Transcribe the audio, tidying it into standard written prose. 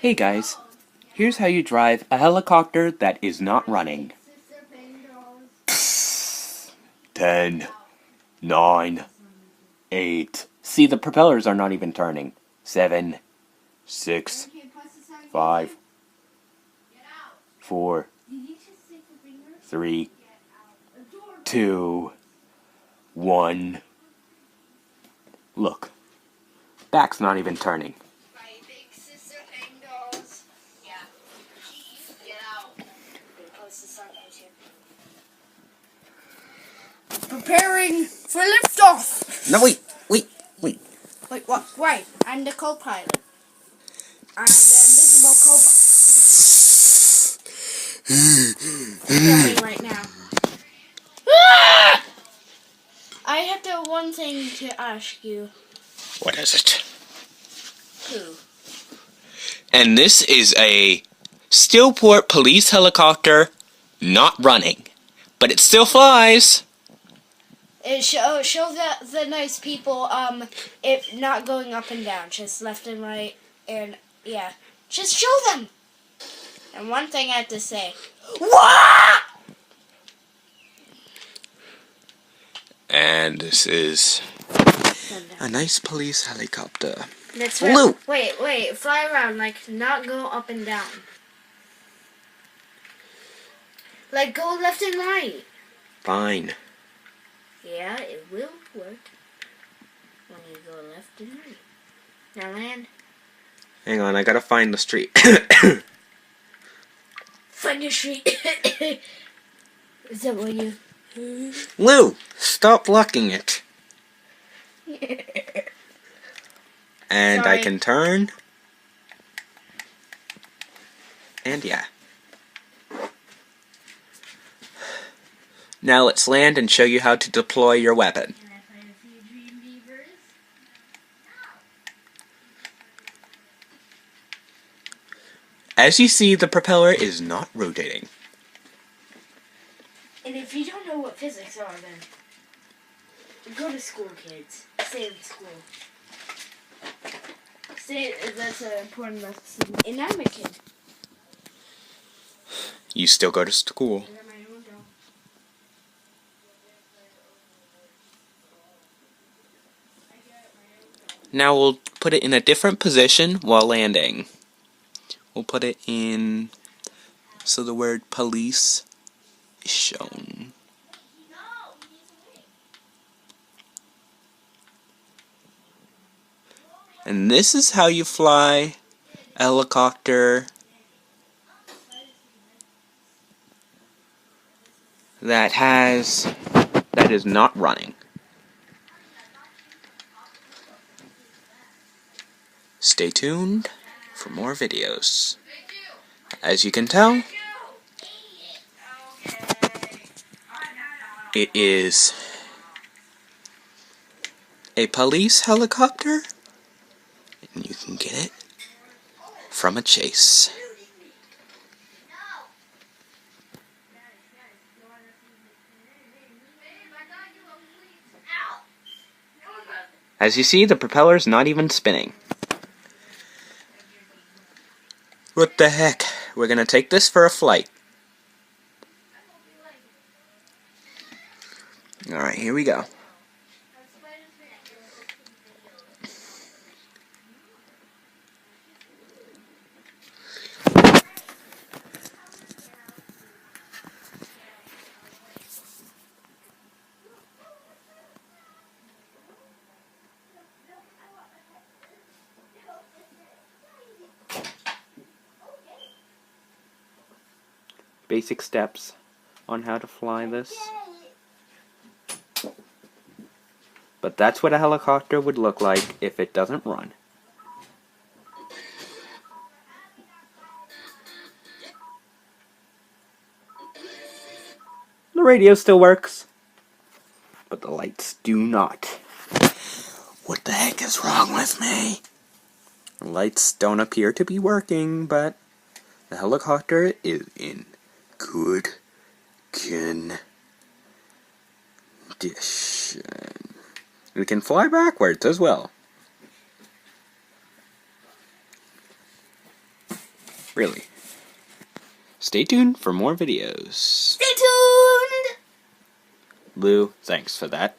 Hey guys, here's how you drive a helicopter that is not running. 10, 9, 8. See, the propellers are not even turning. 7, 6, 5, 4, 3, 2, 1. Look, back's not even turning. Preparing for liftoff. No, wait. Wait, what? Right, I'm the co-pilot. I'm the invisible co-pilot. Filming right now. I have one thing to ask you. What is it? Who? And this is a Steelport police helicopter not running, but it still flies. It show the nice people it not going up and down, just left and right, and yeah, just show them. And one thing I have to say, what? And this is a nice police helicopter. That's Blue. Wait, fly around, like not go up and down. Like go left and right. Fine. Yeah, it will work when you go left and right. Now land. Hang on, I gotta find the street. Find your street. Is that what you... Lou, stop blocking it. And Sorry. I can turn. And yeah. Now let's land and show you how to deploy your weapon. Can I find a few dream beavers? As you see, the propeller is not rotating. And if you don't know what physics are, then go to school, kids. Stay in school. That's an important lesson. And I'm a kid. You still go to school. I got my own job. Now we'll put it in a different position while landing. We'll put it in so the word police is shown. And this is how you fly a helicopter that is not running. Stay tuned for more videos. As you can tell, it is a police helicopter, and you can get it from a chase. As you see, the propeller's not even spinning. What the heck? We're gonna take this for a flight. Alright, here we go. Basic steps on how to fly this. But that's what a helicopter would look like if it doesn't run. The radio still works, but the lights do not. What the heck is wrong with me? The lights don't appear to be working, but the helicopter is in good condition. We can fly backwards as well. Really. Stay tuned for more videos. Stay tuned! Lou, thanks for that.